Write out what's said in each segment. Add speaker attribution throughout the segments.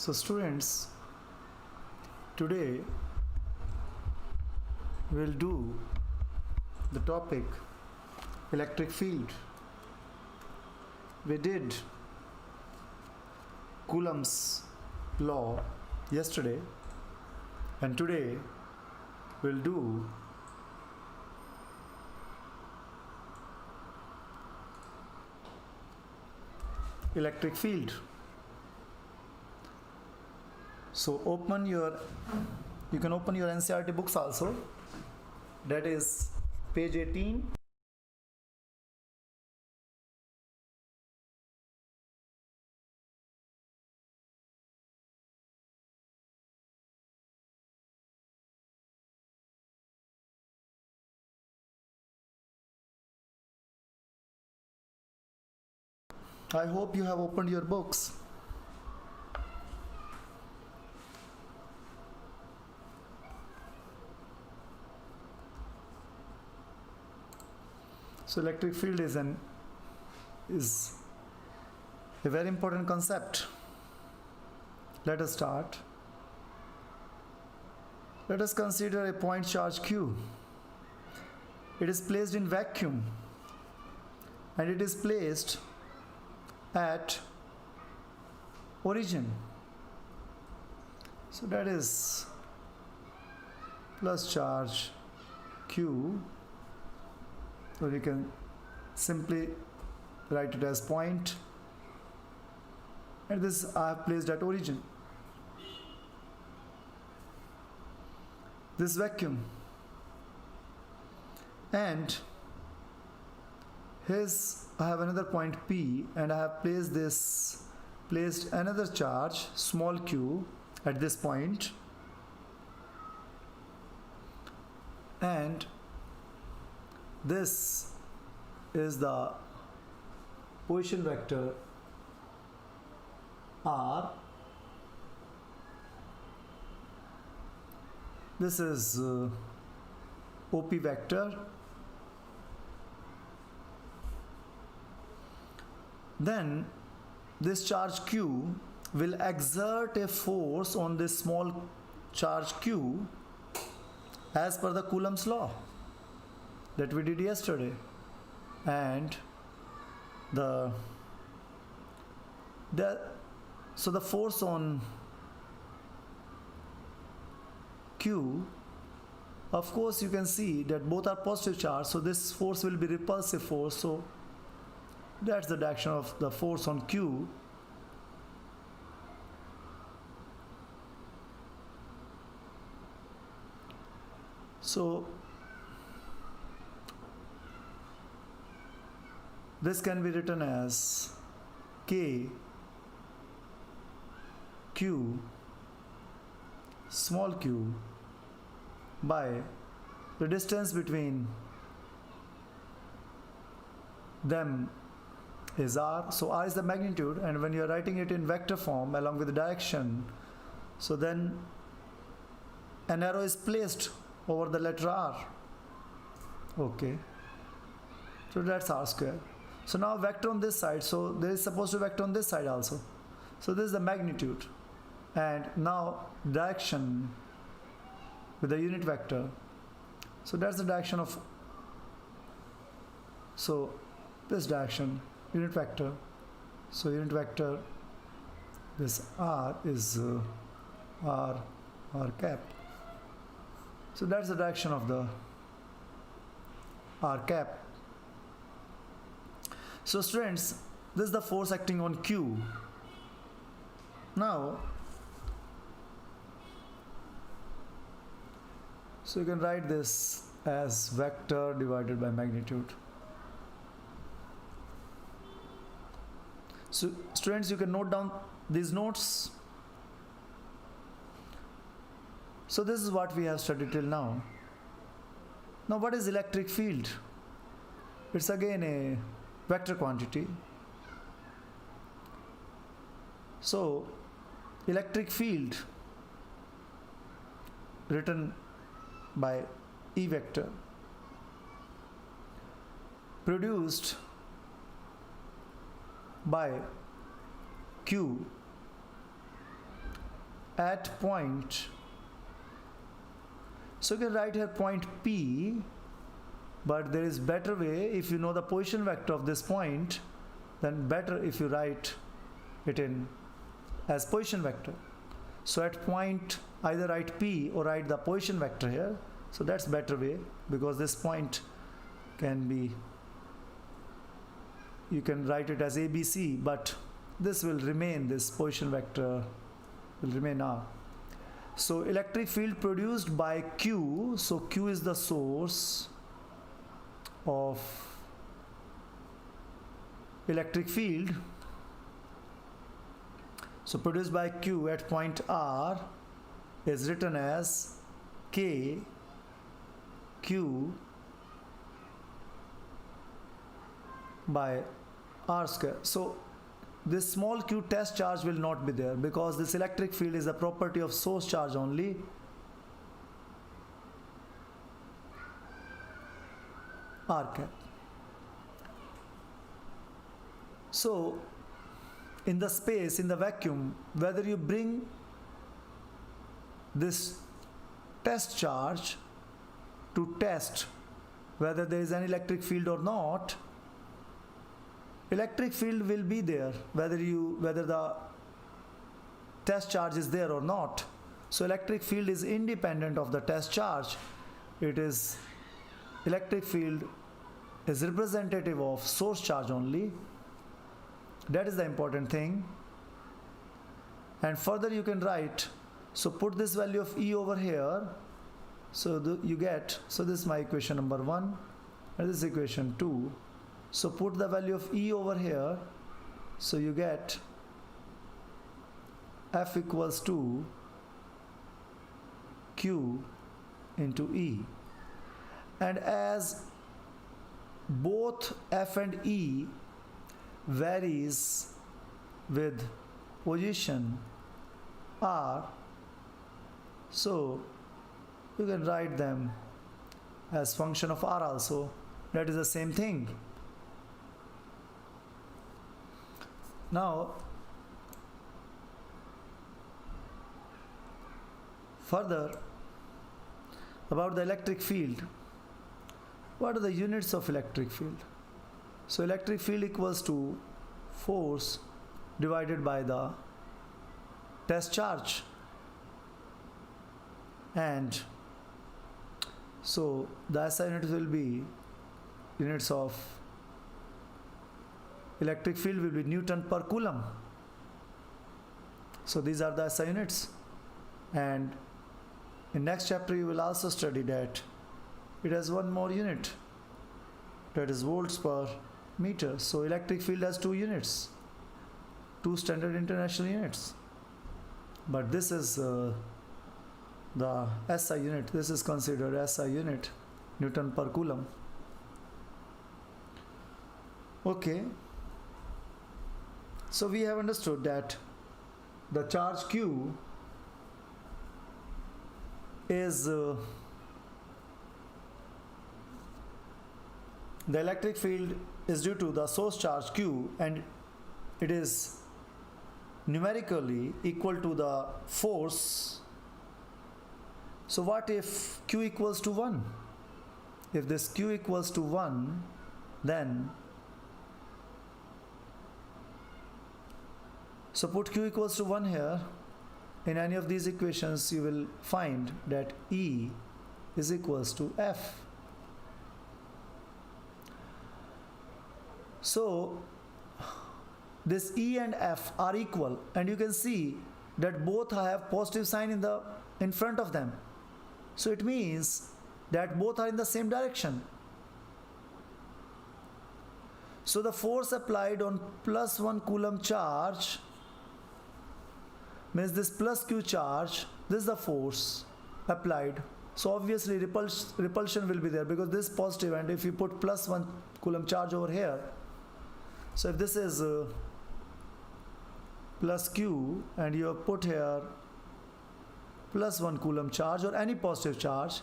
Speaker 1: So students, today we'll do the topic electric field. We did Coulomb's law yesterday, and today we'll do electric field. So you can open your NCERT books also. That is page 18. I hope you have opened your books. So electric field is a very important concept. Let us start. Let us consider a point charge Q. It is placed in vacuum and it is placed at origin. So that is plus charge Q, or you can simply write it as point, and this I have placed at origin. This vacuum, and I have another point P, and I have placed another charge small q at this point, and this is the position vector R. This is OP vector. Then this charge Q will exert a force on this small charge Q as per the Coulomb's law that we did yesterday, and so the force on Q, of course you can see that both are positive charge, so this force will be repulsive force, so that's the direction of the force on Q. So this can be written as K Q small q by the distance between them is R. So R is the magnitude, and when you are writing it in vector form along with the direction, so then an arrow is placed over the letter R. Okay, so that's R square. So now vector on this side, so there is supposed to be vector on this side also. So this is the magnitude, and now direction with the unit vector. So that's the direction of, so this direction, unit vector. So unit vector, this R is R cap. So that's the direction of the R cap. So students, this is the force acting on Q. Now, so you can write this as vector divided by magnitude. So students, you can note down these notes. So this is what we have studied till now. Now what is electric field? It's again a vector quantity. So electric field written by E vector produced by Q at point, so you can write here point P, but there is better way. If you know the position vector of this point, then better if you write it in as position vector. So at point, either write P or write the position vector here. So that's better way, because this point can be, you can write it as ABC, but this will remain, this position vector will remain R. So electric field produced by Q, so Q is the source of electric field. So produced by Q at point R is written as K Q by R square. So this small q test charge will not be there, because this electric field is a property of source charge only. R cap. So in the space, in the vacuum, whether you bring this test charge to test whether there is an electric field or not, electric field will be there whether the test charge is there or not. So electric field is independent of the test charge. It is, electric field is representative of source charge only. That is the important thing. And further you can write, so put this value of E over here, so you get, so this is my equation number 1 and this is equation 2. So put the value of E over here, so you get F equals to Q into E. And as both F and E varies with position R, so you can write them as function of R also. That is the same thing. Now further about the electric field. What are the units of electric field? So electric field equals to force divided by the test charge, and so the SI unit will be, units of electric field will be Newton per Coulomb. So these are the SI units, and in next chapter you will also study that it has one more unit, that is volts per meter. So electric field has 2 units, 2 standard international units, but this is the SI unit. This is considered SI unit, Newton per Coulomb. Okay, so we have understood that the charge Q is the electric field is due to the source charge Q, and it is numerically equal to the force. So what if Q equals to 1? If this Q equals to 1, then so put Q equals to 1 here. In any of these equations you will find that E is equals to F. So this E and F are equal, and you can see that both have positive sign in front of them. So it means that both are in the same direction. So the force applied on +1 Coulomb charge means this plus Q charge, this is the force applied. So obviously repulsion will be there, because this is positive, and if you put +1 Coulomb charge over here, so if this is plus Q and you have put here +1 Coulomb charge or any positive charge,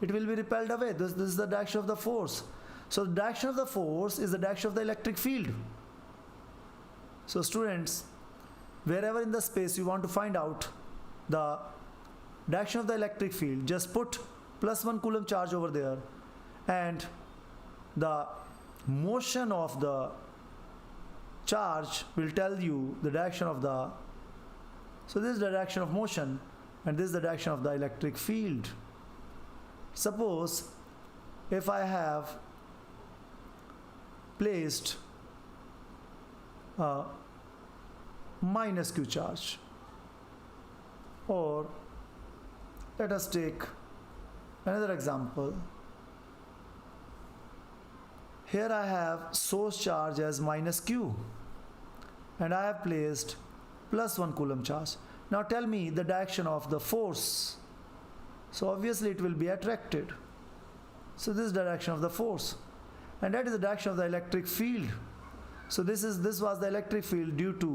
Speaker 1: it will be repelled away. This is the direction of the force. So the direction of the force is the direction of the electric field. So students, wherever in the space you want to find out the direction of the electric field, just put +1 coulomb charge over there, and the motion of the charge will tell you the direction of the, so this is the direction of motion and this is the direction of the electric field. Suppose if I have placed a -q charge, or let us take another example. Here I have source charge as -q and I have placed +1 coulomb charge. Now tell me the direction of the force. So obviously it will be attracted. So this is the direction of the force, and that is the direction of the electric field. So this was the electric field due to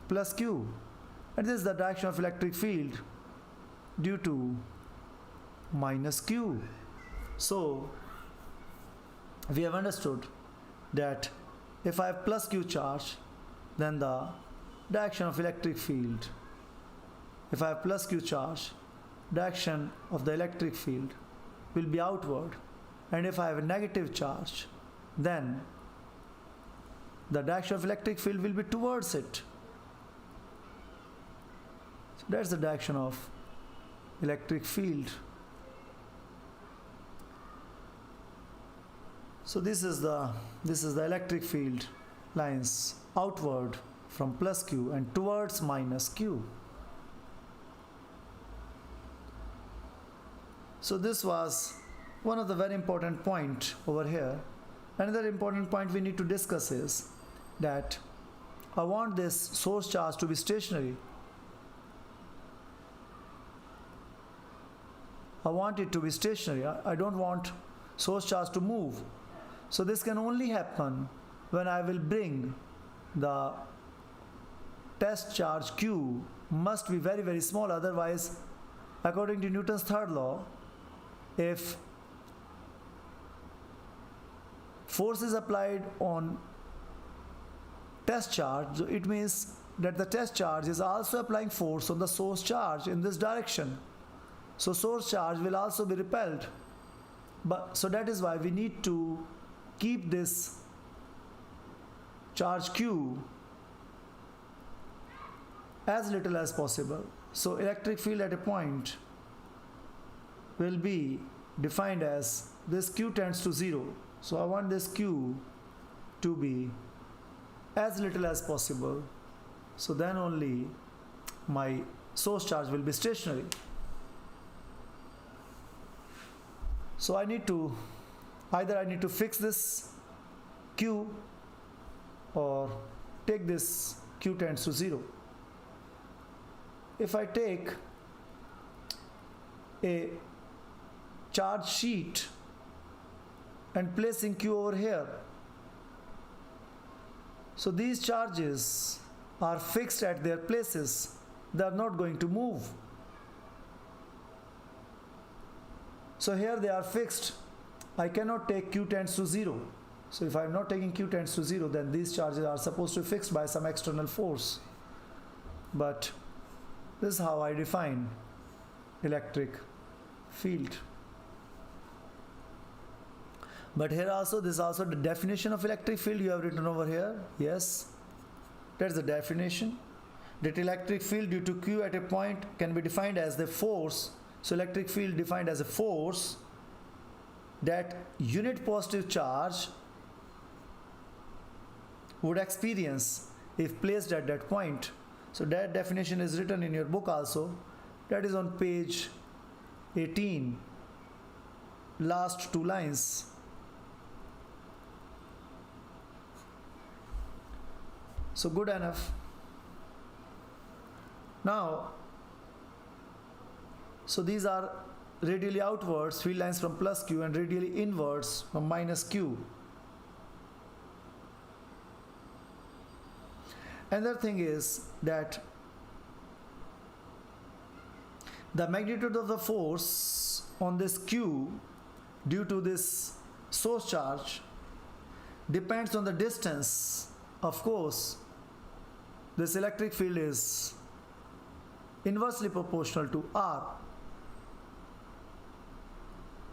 Speaker 1: +q, and this is the direction of electric field due to -q. So we have understood that if I have +q charge, then the direction of electric field, if I have +q charge, direction of the electric field will be outward, and if I have a negative charge, then the direction of electric field will be towards it. So that's the direction of electric field. So this is the electric field lines outward from +q and towards -q. So this was one of the very important point over here. Another important point we need to discuss is that I want this source charge to be stationary. I want it to be stationary. I don't want source charge to move. So this can only happen when I will bring the test charge Q must be very, very small. Otherwise, according to Newton's third law, if force is applied on test charge, it means that the test charge is also applying force on the source charge in this direction. So source charge will also be repelled. So that is why we need to keep this charge Q as little as possible. So electric field at a point will be defined as this Q tends to 0. So I want this Q to be as little as possible. So then only my source charge will be stationary. So I need to fix this Q or take this Q tends to 0. If I take a charge sheet and placing Q over here, so these charges are fixed at their places. They are not going to move. So here they are fixed. I cannot take Q tends to 0. So if I am not taking Q tends to 0, then these charges are supposed to be fixed by some external force. But this is how I define electric field. But here also, this is also the definition of electric field you have written over here. Yes, that's the definition. That electric field due to Q at a point can be defined as the force. So electric field defined as a force that unit positive charge would experience if placed at that point. So that definition is written in your book also. That is on page 18, last 2 lines. So good enough. Now, so these are radially outwards field lines from +q and radially inwards from -q. Another thing is that the magnitude of the force on this q due to this source charge depends on the distance. Of course, this electric field is inversely proportional to r,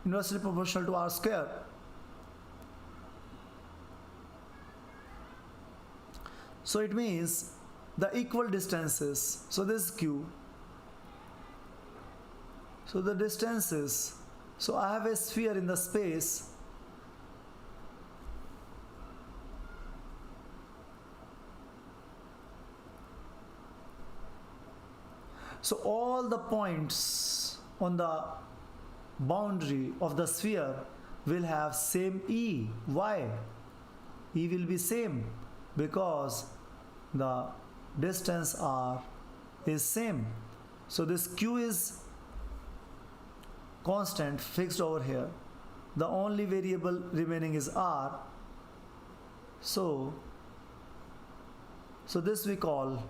Speaker 1: inversely proportional to r square. So it means the equal distances, so this is q, so the distances, so I have a sphere in the space, so all the points on the boundary of the sphere will have same E. Why? E will be same because the distance r is same. So this q is constant, fixed over here. The only variable remaining is r. So this we call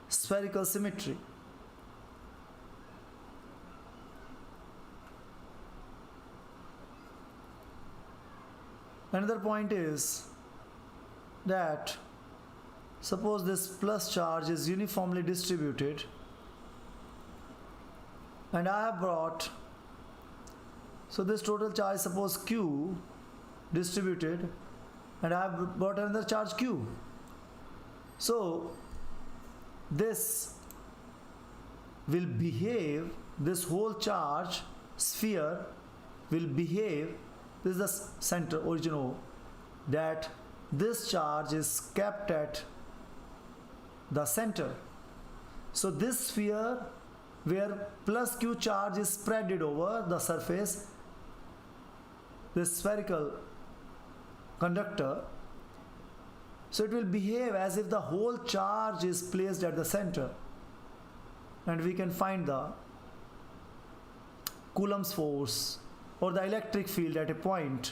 Speaker 1: spherical symmetry. Another point is that suppose this plus charge is uniformly distributed and I have brought, so this total charge, suppose q distributed, and I have brought another charge q. So this will behave, this whole charge sphere will behave, this is the center origin O, that this charge is kept at the center. So this sphere where plus q charge is spreaded over the surface, this spherical conductor, so it will behave as if the whole charge is placed at the center, and we can find the Coulomb's force or the electric field at a point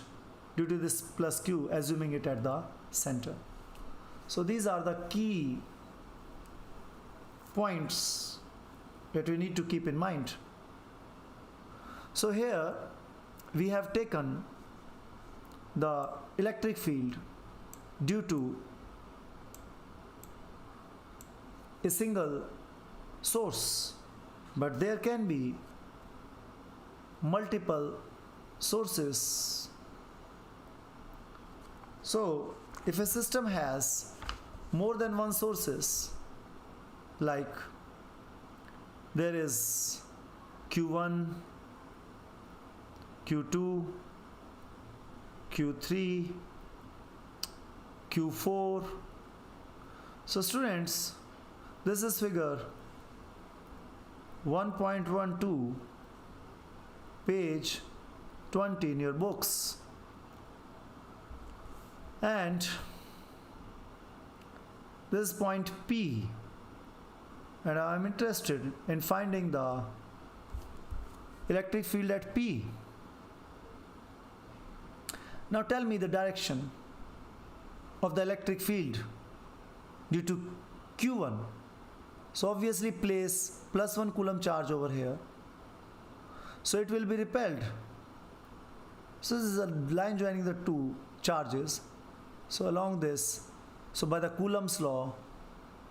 Speaker 1: due to this plus q, assuming it at the center. So these are the key points that we need to keep in mind. So here we have taken the electric field due to a single source, but there can be multiple sources. So if a system has more than one sources, like there is q1, q2, q3, q4. So students, this is figure 1.12, page 20 in your books, and this is point P, and I am interested in finding the electric field at P. Now tell me the direction of the electric field due to Q1. So obviously place plus 1 Coulomb charge over here, so it will be repelled. So this is a line joining the two charges. So along this, so by the Coulomb's law,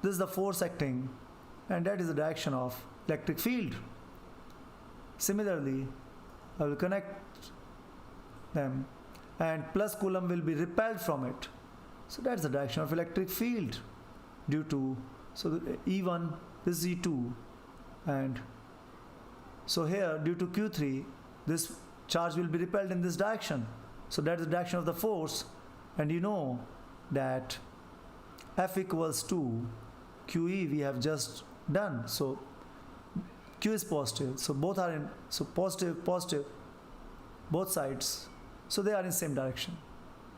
Speaker 1: this is the force acting, and that is the direction of electric field. Similarly, I will connect them, and plus Coulomb will be repelled from it. So that's the direction of electric field due to, so the E1, this is E2, and so here due to Q3, this charge will be repelled in this direction. So that is the direction of the force, and you know that F equals to QE we have just done. So Q is positive, so both are in, so positive, both sides, so they are in same direction.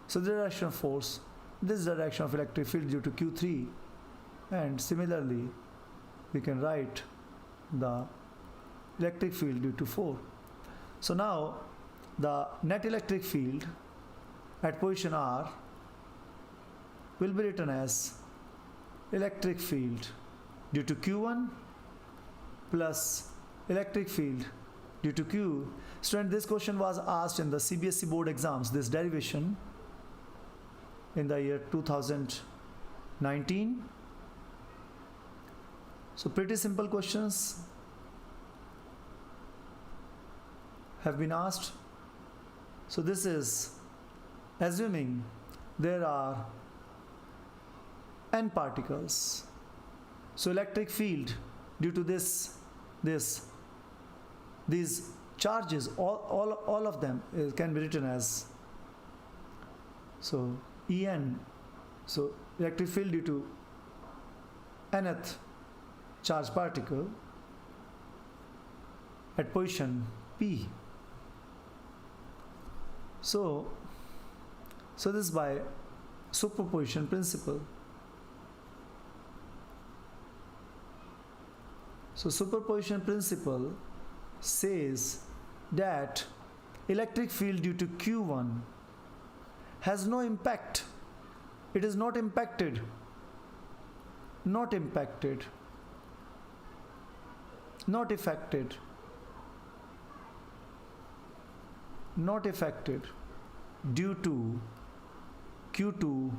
Speaker 1: So the direction of force, this is the direction of electric field due to Q3, and similarly we can write the electric field due to 4. So now the net electric field at position R will be written as electric field due to Q1 plus electric field due to Q. Student, this question was asked in the CBSE board exams, this derivation in the year 2019 So pretty simple questions have been asked. So this is assuming there are n particles. So electric field due to these charges, all of them can be written as, so En, so electric field due to nth charged particle at position P. So this is by superposition principle. So superposition principle says that electric field due to Q1 has no impact. It is not impacted. Not impacted. Not affected. Not affected due to Q2,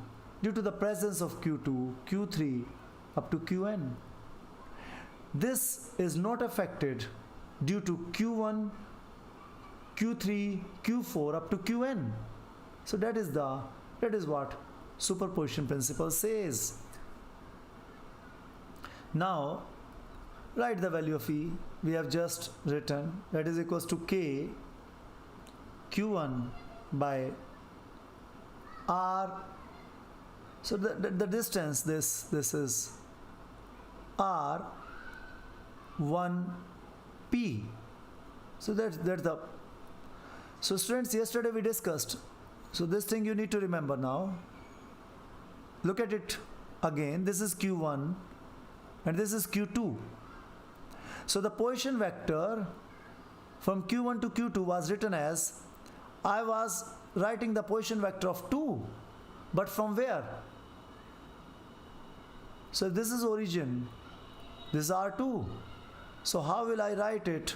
Speaker 1: due to the presence of Q2, Q3 up to Qn. This is not affected due to Q1, Q3, Q4 up to Qn. So that is what superposition principle says. Now write the value of E. We have just written that is equals to K Q1 by R. So the distance, this is R1P. So that's the. So students, yesterday we discussed. So this thing you need to remember now. Look at it again. This is Q1 and this is Q2. So the position vector from Q1 to Q2 was written as, I was writing the position vector of 2, but from where? So this is origin, this is R2. So how will I write it?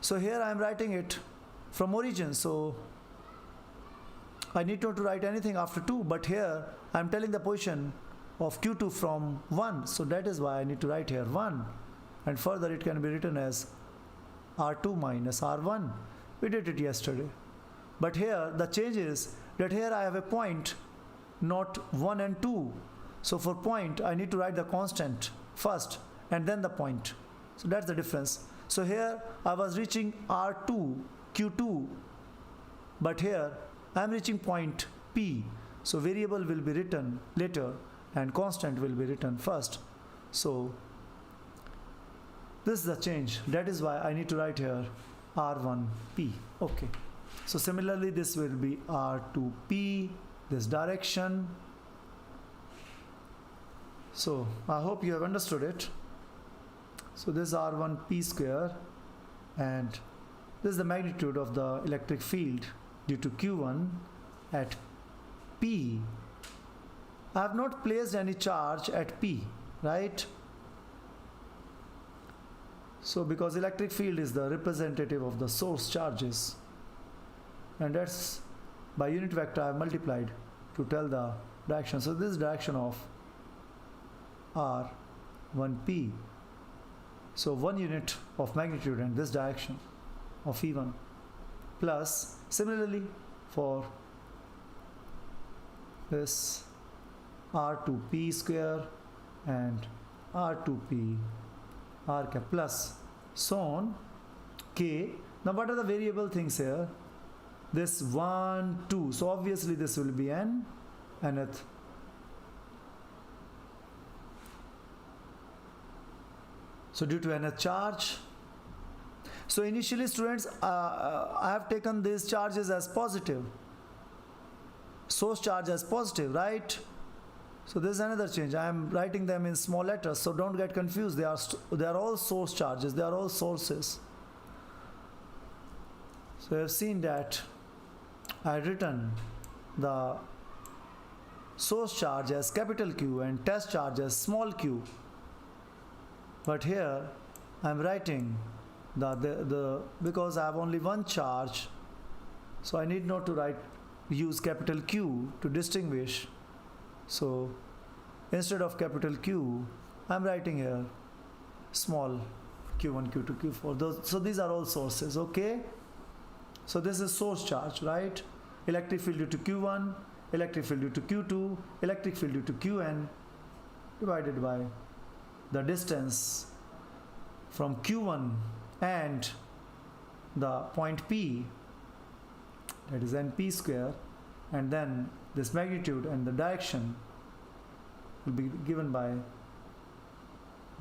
Speaker 1: So here I am writing it from origin, so I need not to write anything after 2, but here I am telling the position of Q2 from 1, so that is why I need to write here 1, and further it can be written as R2 minus R1. We did it yesterday. But here the change is that here I have a point, not 1 and 2. So for point I need to write the constant first and then the point. So that's the difference. So here I was reaching R2, Q2, but here I am reaching point P. So variable will be written later and constant will be written first. So this is the change. That is why I need to write here R1P. Okay. So similarly this will be R2P, this direction. So I hope you have understood it. So this is R1P square, and this is the magnitude of the electric field due to Q1 at P. I have not placed any charge at P, right? So because electric field is the representative of the source charges, and that's by unit vector I have multiplied to tell the direction. So this is direction of R1P. So 1 unit of magnitude in this direction of E1, plus similarly for this R2P square and R2P R cap plus so on K. Now what are the variable things here? This 1, 2. So obviously this will be n, nth. So due to nth charge. So initially students, I have taken these charges as positive. Source charge as positive, right? So this is another change. I am writing them in small letters, so don't get confused. They are all source charges. They are all sources. So you have seen that I have written the source charge as capital Q and test charge as small q. But here I am writing the because I have only one charge, so I need not to use capital Q to distinguish. So instead of capital Q, I'm writing here small q1, q2, q4. So these are all sources, okay? So this is source charge, right? Electric field due to q1, electric field due to q2, electric field due to qn, divided by the distance from q1 and the point P, that is np square, and then this magnitude and the direction will be given by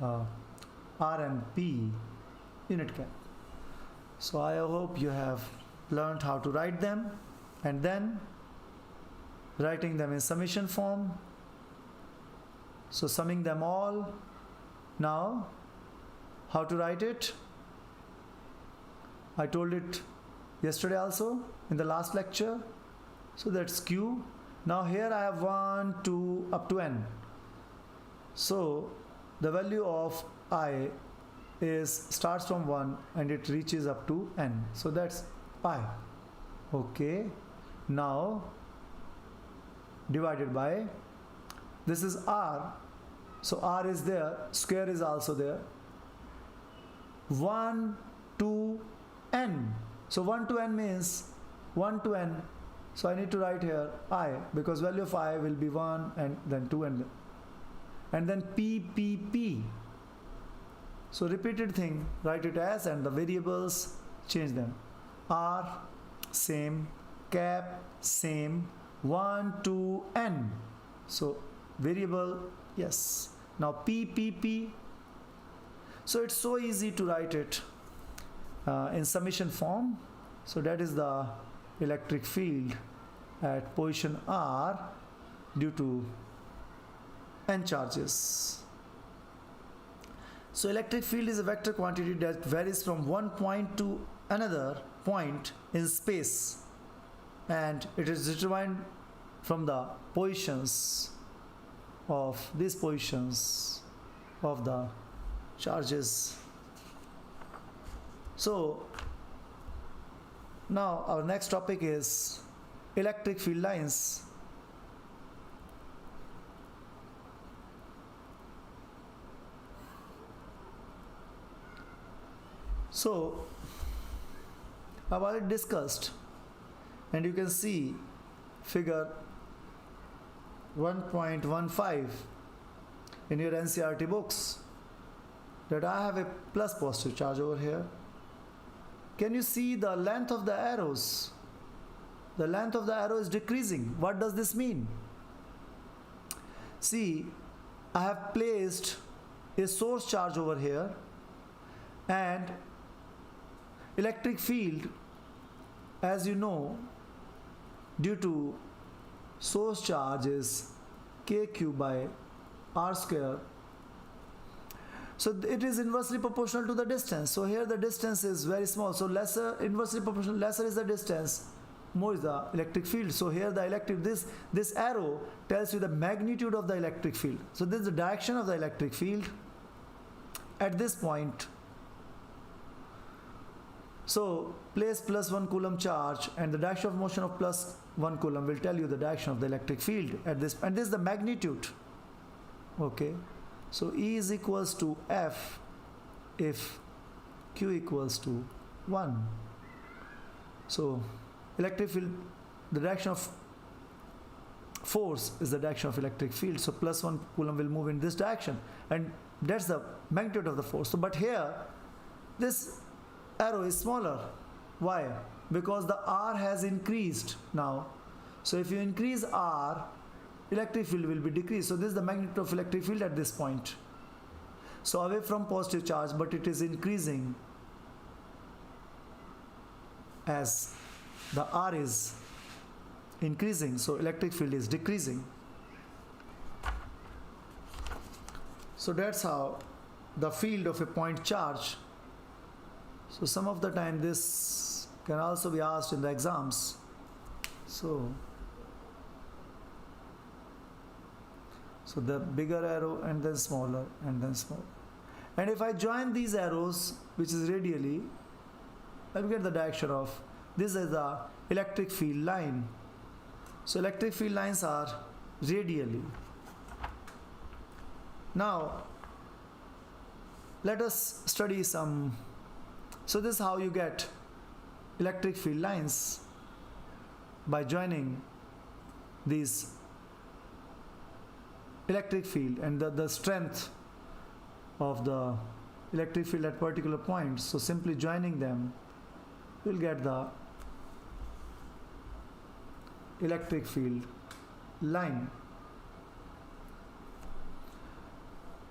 Speaker 1: R and P unit cap. So I hope you have learned how to write them, and then writing them in summation form. So summing them all. Now how to write it? I told it yesterday also in the last lecture. So that's Q. Now here I have 1, 2 up to n. So the value of I starts from 1 and it reaches up to n. So that's I. Okay. Now divided by, this is R. So R is there, square is also there. 1 to n. So 1 to n means 1 to n. So I need to write here I, because value of I will be 1 and then 2 and then P, P, P. So repeated thing, write it as, and the variables change them. R, same, cap, same, 1 to n. So variable, yes. Now P, P, P. So it's so easy to write it in summation form. So that is the electric field at position R due to n charges. So electric field is a vector quantity that varies from one point to another point in space, and it is determined from the positions of these positions of the charges. So now our next topic is electric field lines. So I've already discussed, and you can see figure 1.15 in your NCERT books that I have a plus positive charge over here. Can you see the length of the arrows? The length of the arrow is decreasing. What does this mean? See, I have placed a source charge over here, and electric field, as you know, due to source charge is kq by r square. So it is inversely proportional to the distance. So here the distance is very small. So inversely proportional, lesser is the distance, more is the electric field. So here the this arrow tells you the magnitude of the electric field. So this is the direction of the electric field at this point. So place plus 1 coulomb charge, and the direction of motion of plus 1 coulomb will tell you the direction of the electric field at this, and this is the magnitude. Okay, so E is equals to F if Q equals to 1. So electric field, the direction of force is the direction of electric field. So plus 1 coulomb will move in this direction, and that's the magnitude of the force. So but here this arrow is smaller. Why? Because the R has increased now. So if you increase R, electric field will be decreased. So this is the magnitude of electric field at this point. So away from positive charge, but it is increasing as the R is increasing. So electric field is decreasing. So that's how the field of a point charge. So some of the time this can also be asked in the exams. So the bigger arrow and then smaller and then smaller. And if I join these arrows, which is radially, I'll get the direction of, this is the electric field line. So electric field lines are radially. Now let us study some. So this is how you get electric field lines, by joining these electric field and the strength of the electric field at particular points. So simply joining them, you'll get the electric field line.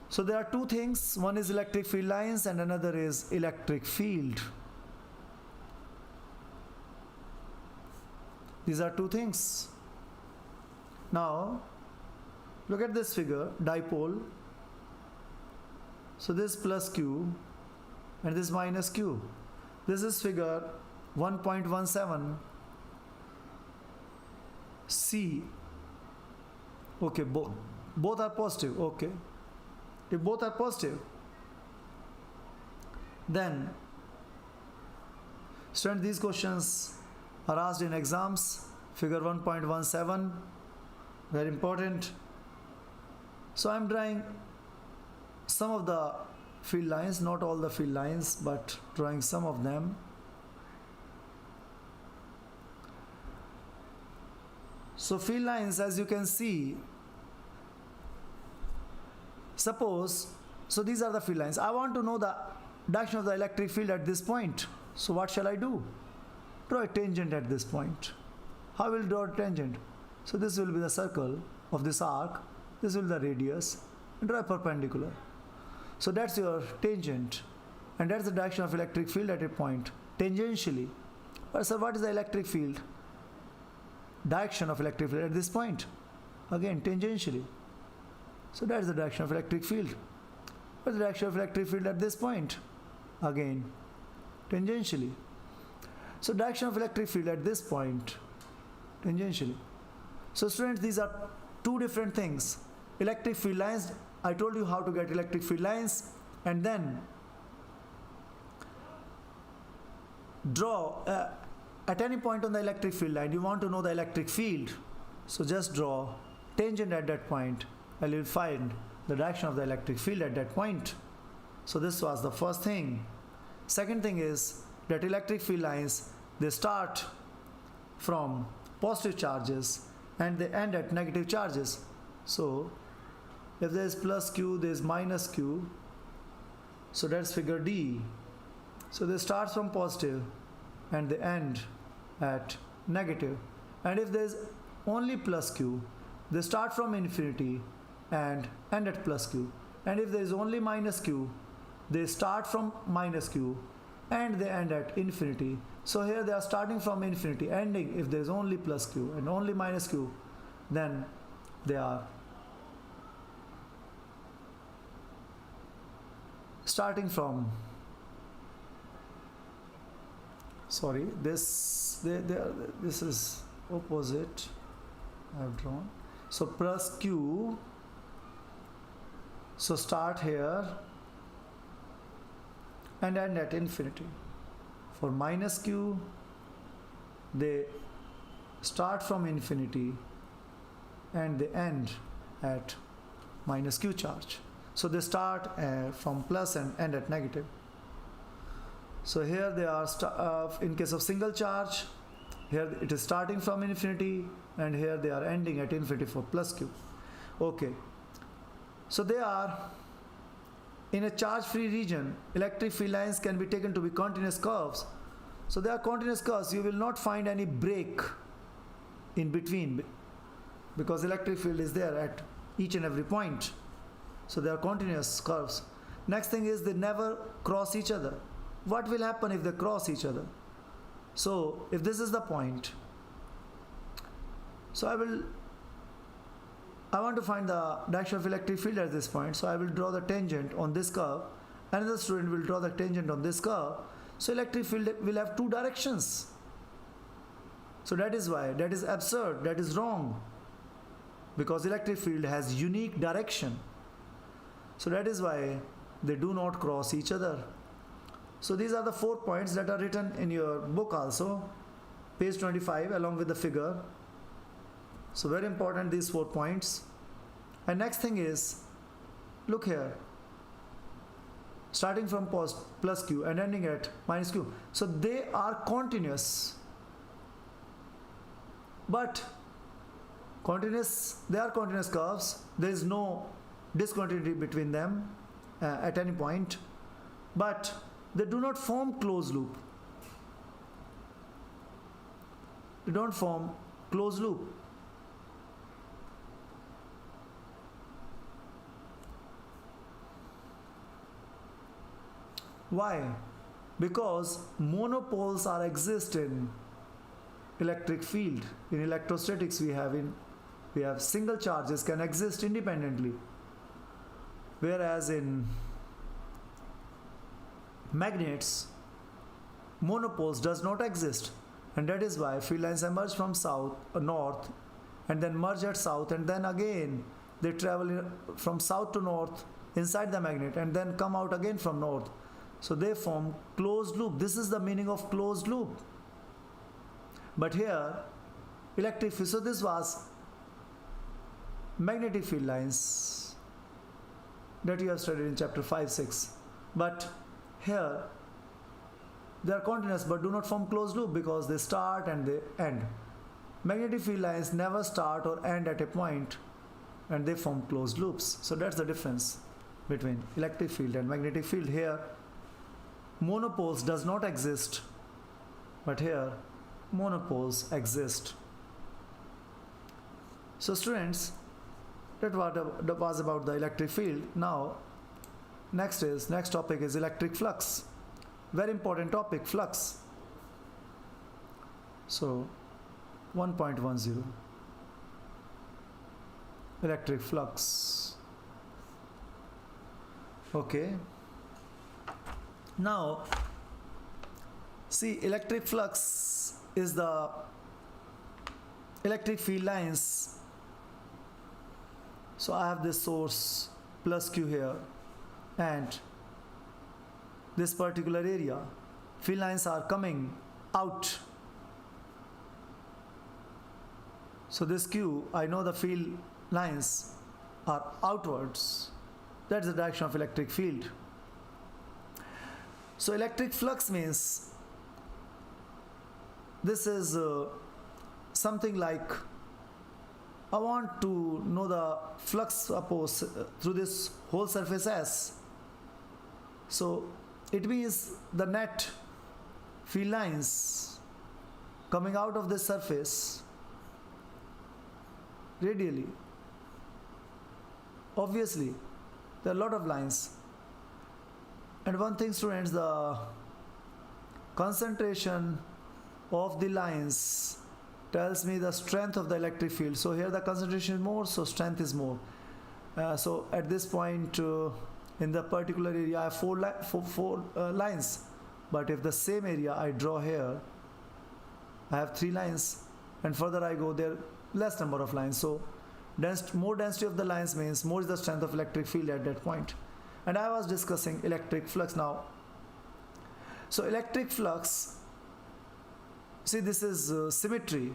Speaker 1: So there are two things, one is electric field lines and another is electric field. These are two things. Now look at this figure, dipole. So this plus q and this minus q. This is figure 1.17 C. Okay, both are positive. Okay, if both are positive, then students, these questions are asked in exams. Figure 1.17, very important. So I'm drawing some of the field lines, not all the field lines, but drawing some of them. So field lines, as you can see, suppose, so these are the field lines. I want to know the direction of the electric field at this point. So what shall I do? Draw a tangent at this point. How will I draw a tangent? So this will be the circle of this arc, this will be the radius, and draw a perpendicular. So that's your tangent, and that's the direction of electric field at a point, tangentially. But sir, what is the electric field? Direction of electric field at this point, again tangentially. So that's the direction of electric field. What is the direction of electric field at this point? Again tangentially. So direction of electric field at this point, tangentially. So students, these are two different things. Electric field lines, I told you how to get electric field lines, and then draw at any point on the electric field line, you want to know the electric field. So just draw tangent at that point and you'll find the direction of the electric field at that point. So this was the first thing. Second thing is that electric field lines, they start from positive charges and they end at negative charges. So if there is plus q, there is minus q. So that's figure D. So they start from positive and they end at negative. And if there is only plus q, they start from infinity and end at plus q. And if there is only minus q, they start from minus q and they end at infinity. So here they are starting from infinity, ending, if there is only plus q and only minus q, then they are starting from, sorry, this is opposite I have drawn. So plus q, so start here and end at infinity. For minus q, they start from infinity and they end at minus q charge. So they start from plus and end at negative. So here they are, in case of single charge, here it is starting from infinity and here they are ending at infinity for plus q. Okay. So they are in a charge-free region. Electric field lines can be taken to be continuous curves. So they are continuous curves. You will not find any break in between because electric field is there at each and every point. So they are continuous curves. Next thing is they never cross each other. What will happen if they cross each other? So if this is the point, so I want to find the direction of electric field at this point. So I will draw the tangent on this curve. Another student will draw the tangent on this curve. So electric field will have two directions. So that is why, that is absurd, that is wrong. Because electric field has unique direction. So that is why they do not cross each other. So these are the 4 points that are written in your book also, page 25, along with the figure. So very important, these 4 points. And next thing is, look here. starting from plus q and ending at minus q. So they are continuous, but they are continuous curves. There is no discontinuity between them at any point, but they do not form closed loop. They don't form closed loop. Why? Because monopoles are exist in electric field. In electrostatics we have single charges can exist independently, whereas in magnets monopoles does not exist, and that is why field lines emerge from north and then merge at south, and then again they travel from south to north inside the magnet and then come out again from north. So they form closed loop. This is the meaning of closed loop. But here electric field, so this was magnetic field lines that you have studied in chapter 5-6, but here they are continuous but do not form closed loop because they start and they end. Magnetic field lines never start or end at a point and they form closed loops. So that's the difference between electric field and magnetic field. Here monopoles does not exist, but here monopoles exist. So students, that was about the electric field. Now next topic is electric flux. Very important topic, flux. So 1.10 electric flux. Okay, now see, electric flux is the electric field lines. So I have this source plus q here and this particular area, field lines are coming out. So this q, I know the field lines are outwards. That's the direction of electric field. So electric flux means this is something like, I want to know the flux suppose through this whole surface S. So it means the net field lines coming out of this surface radially. Obviously there are a lot of lines, and one thing students, the concentration of the lines tells me the strength of the electric field. So here the concentration is more, so strength is more. So at this point in the particular area I have four lines, but if the same area I draw here, I have 3 lines, and further I go, there less number of lines. So more density of the lines means more is the strength of electric field at that point. And I was discussing electric flux now. So electric flux, see, this is symmetry.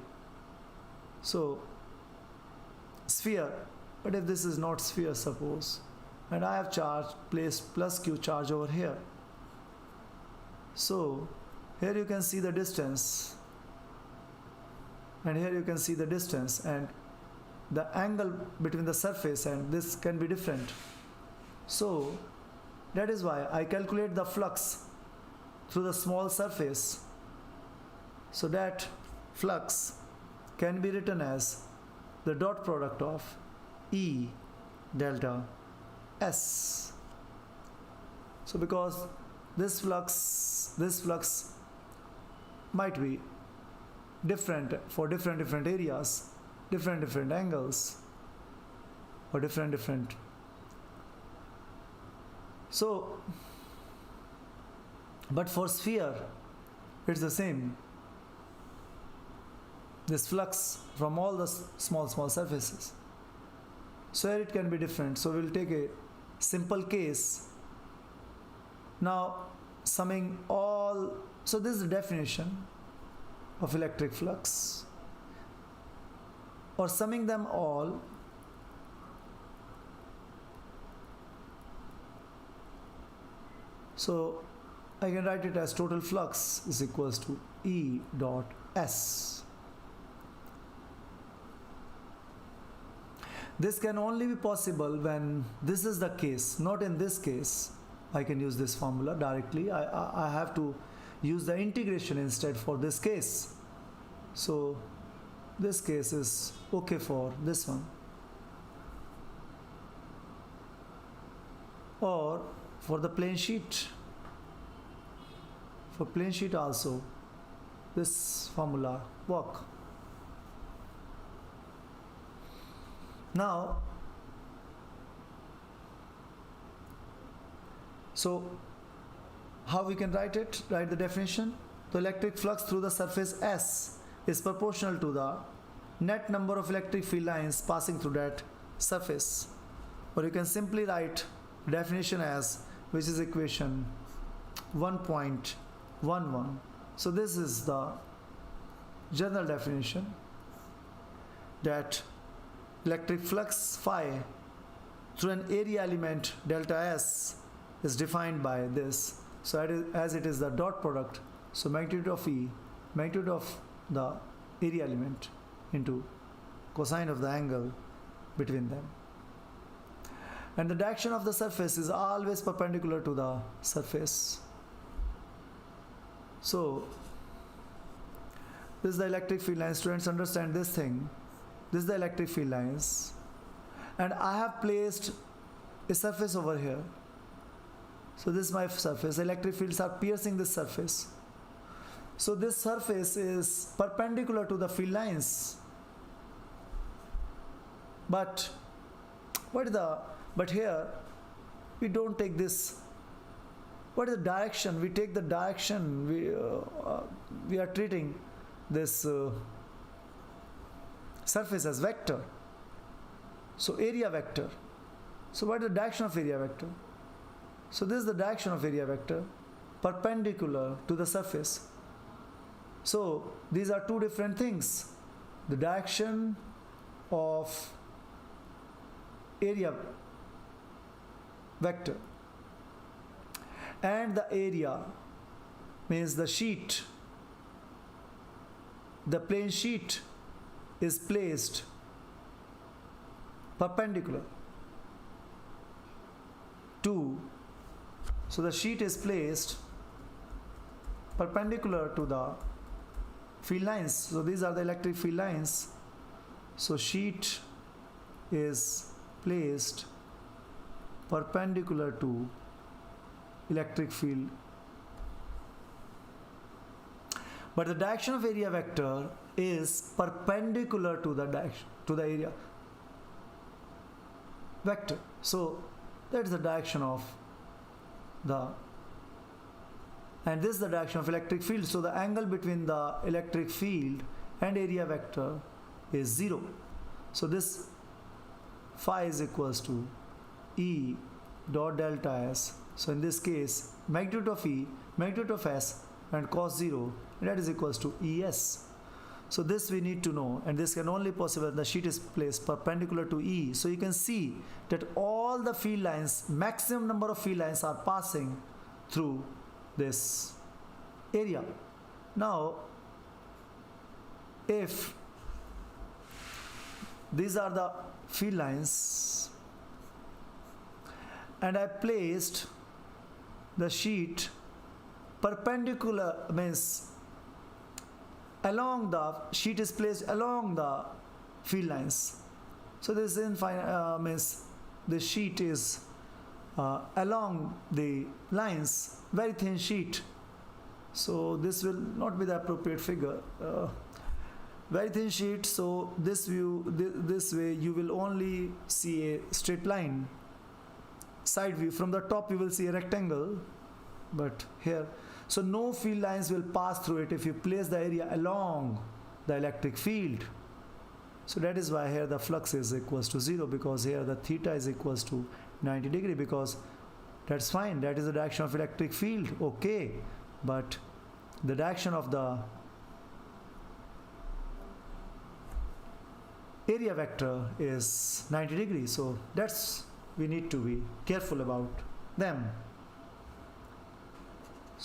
Speaker 1: So sphere, but if this is not sphere suppose, and I have placed plus q charge over here. So here you can see the distance, and here you can see the distance, and the angle between the surface and this can be different. So that is why I calculate the flux through the small surface. So that flux can be written as the dot product of E delta S. So because this flux might be different for different areas, different angles, or different. So, but for sphere it's the same. This flux from all the small surfaces. So here it can be different. So we'll take a simple case. Now summing all, so this is the definition of electric flux, or summing them all, So I can write it as total flux is equals to E dot S. This can only be possible when this is the case. Not in this case I can use this formula directly. I have to use the integration instead for this case. So this case is okay for this one. Or for the plane sheet. For plane sheet also this formula work. Now, so how we can write it? Write the definition. The electric flux through the surface S is proportional to the net number of electric field lines passing through that surface. Or you can simply write definition as, which is equation 1.11. So this is the general definition, that electric flux phi through an area element delta S is defined by this. So as it is the dot product, so magnitude of E, magnitude of the area element into cosine of the angle between them. And the direction of the surface is always perpendicular to the surface. So this is the electric field lines. Students, understand this thing. This is the electric field lines, and I have placed a surface over here. So this is my surface. Electric fields are piercing this surface. So this surface is perpendicular to the field lines. But here we don't take this. What is the direction? We take the direction. We are treating this surface as vector. So area vector. So what is the direction of area vector? So this is the direction of area vector, perpendicular to the surface. So these are two different things. The direction of area vector and the area means the sheet. The plane sheet is placed perpendicular to, so the sheet is placed perpendicular to the field lines. So these are the electric field lines. So sheet is placed perpendicular to electric field. But the direction of area vector is perpendicular to the direction, to the area vector. So that is the direction of the, and this is the direction of electric field. So the angle between the electric field and area vector is 0. So this phi is equals to E dot delta S. So in this case, magnitude of E, magnitude of S, and cos 0, that is equals to ES. So this we need to know, and this can only possible when the sheet is placed perpendicular to E. So you can see that all the field lines, maximum number of field lines are passing through this area. Now, if these are the field lines and I placed the sheet perpendicular, means along the sheet is placed along the field lines. So this means the sheet is along the lines, very thin sheet. So this will not be the appropriate figure. Very thin sheet. So this way you will only see a straight line. Side view, from the top you will see a rectangle, but here, so no field lines will pass through it if you place the area along the electric field. So that is why here the flux is equals to 0, because here the theta is equals to 90 degree, because that's fine, that is the direction of electric field, okay, but the direction of the area vector is 90 degrees. So that's, we need to be careful about them.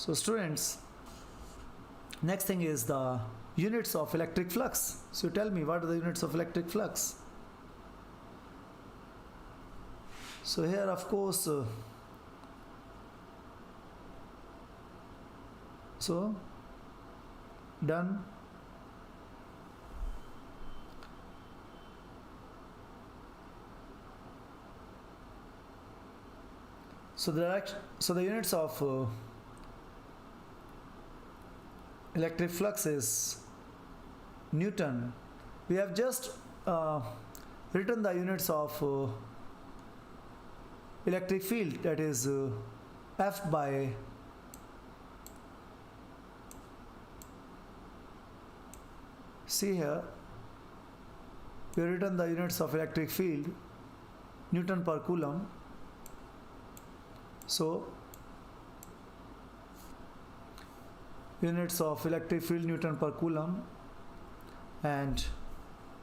Speaker 1: So students, next thing is the units of electric flux. So tell me, what are the units of electric flux? So here of course so done. So the units of electric flux is Newton. We have just written the units of electric field, that is F by see here we have written the units of electric field Newton per Coulomb. So units of electric field Newton per Coulomb. And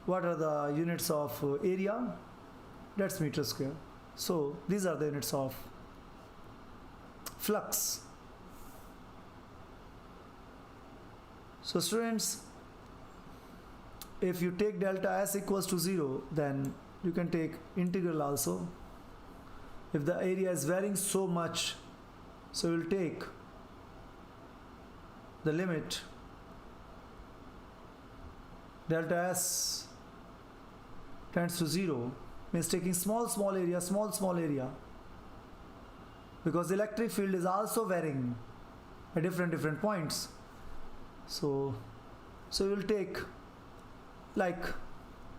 Speaker 1: what are the units of area? That's meter square. So these are the units of flux. So students, if you take delta S equals to 0, then you can take integral also. If the area is varying so much, so we'll take the limit delta S tends to 0, means taking small area, because the electric field is also varying at different points. So we'll take, like,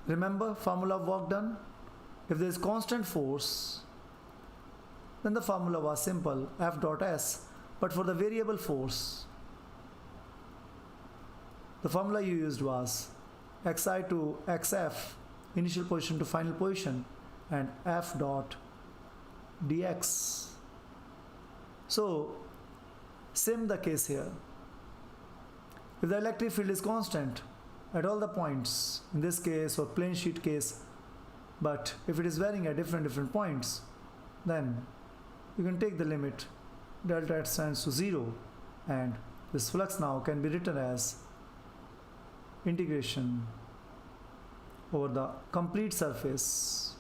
Speaker 1: remember formula of work done? If there is constant force, then the formula was simple, F dot S. But for the variable force, the formula you used was xi to xf, initial position to final position, and F dot dx. So same the case here. If the electric field is constant at all the points, in this case or plane sheet case, but if it is varying at different points, then you can take the limit delta x tends to 0, and this flux now can be written as integration over the complete surface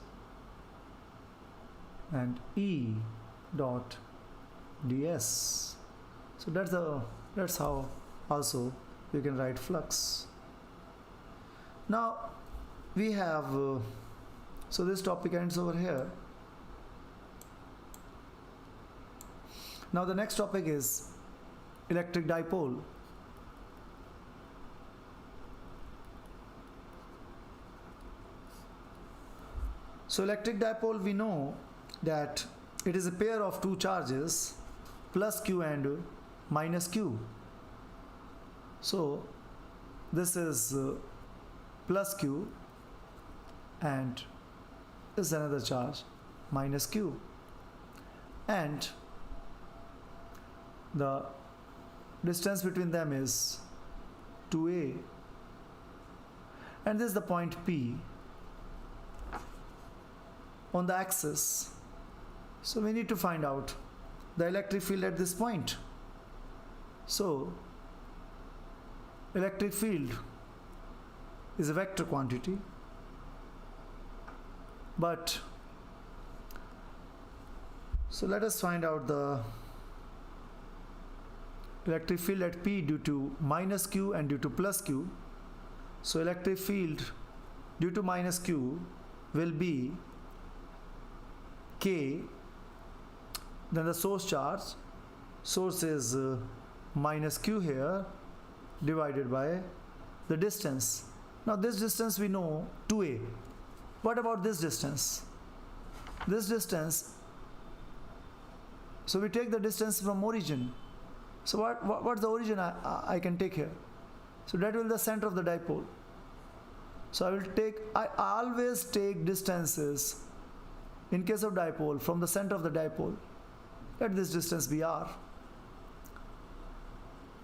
Speaker 1: and E dot ds. So that's how also you can write flux. Now we have so this topic ends over here. Now the next topic is electric dipole. So electric dipole, we know that it is a pair of two charges, plus q and minus q. So this is plus q and this is another charge minus q, and the distance between them is 2a, and this is the point P on the axis. So we need to find out the electric field at this point. So electric field is a vector quantity, but so let us find out the electric field at P due to minus q and due to plus q. So electric field due to minus q will be K, then the source charge, source is minus q here, divided by the distance. Now this distance we know 2a. What about this distance? This distance, so we take the distance from origin. So what's the origin I can take here? So that will be the center of the dipole. So I always take distances in case of dipole from the center of the dipole. Let this distance be r.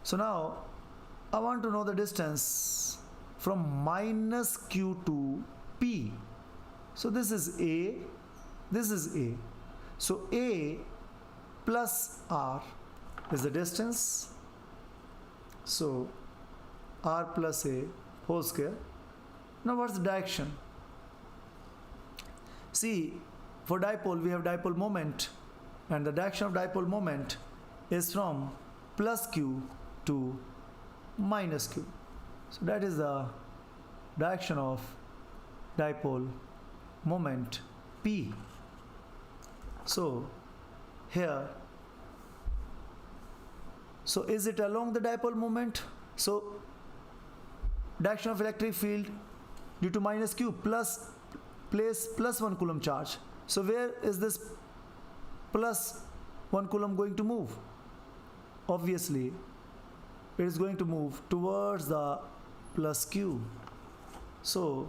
Speaker 1: So now I want to know the distance from minus q to P. So this is a, this is a. So a plus r is the distance. So r plus a whole square. Now what's the direction? See, for dipole we have dipole moment, and the direction of dipole moment is from plus q to minus q. So that is the direction of dipole moment P. So here, so is it along the dipole moment? So direction of electric field due to minus q plus place plus 1 coulomb charge. So where is this plus 1 coulomb going to move? Obviously it is going to move towards the plus q. So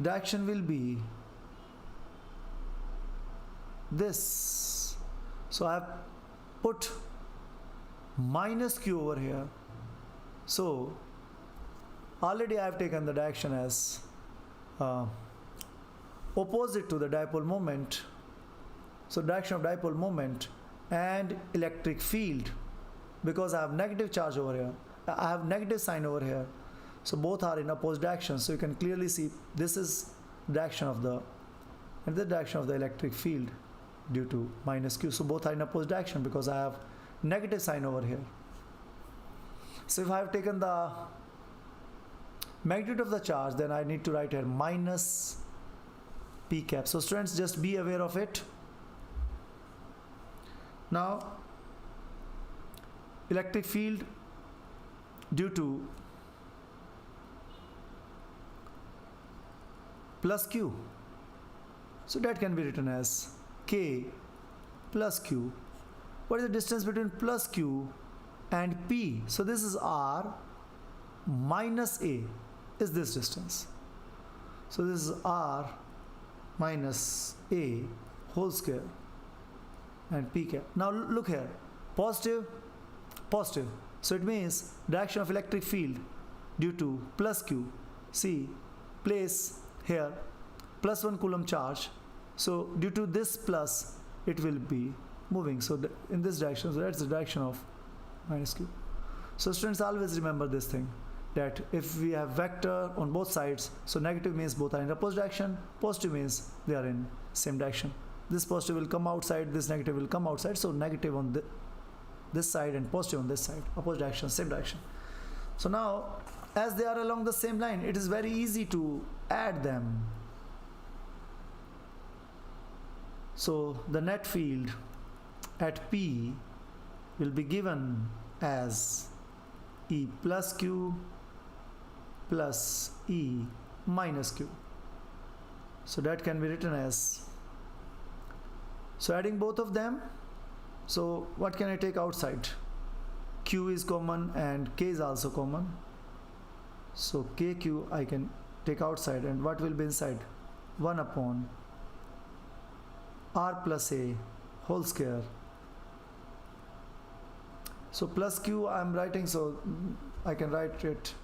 Speaker 1: direction will be this. So I have put minus q over here. So already I have taken the direction as opposite to the dipole moment. So direction of dipole moment and electric field, because I have negative charge over here, I have negative sign over here, so both are in opposite directions. So you can clearly see this is direction of the, and the direction of the electric field due to minus q. So both are in opposite direction because I have negative sign over here. So if I have taken the magnitude of the charge, then I need to write here minus p cap. So students, just be aware of it. Now electric field due to plus q, so that can be written as k plus q. What is the distance between plus q and p? So this is r minus a is this distance. So this is r minus a whole square and p cap. Now look here, positive, positive. So it means direction of electric field due to plus q. See, place here plus 1 coulomb charge. So due to this plus, it will be moving. So in this direction, so that's the direction of minus q. So students, always remember this thing, that if we have vector on both sides, so negative means both are in opposite direction, positive means they are in same direction. This positive will come outside, this negative will come outside. So negative on this side and positive on this side, opposite direction, same direction. So now as they are along the same line, it is very easy to add them. So the net field at P will be given as E plus Q plus E minus Q. So that can be written as, so adding both of them, so what can I take outside? Q is common and K is also common. So KQ I can take outside, and what will be inside? 1 upon R plus A whole square. So plus Q I am writing, so I can write it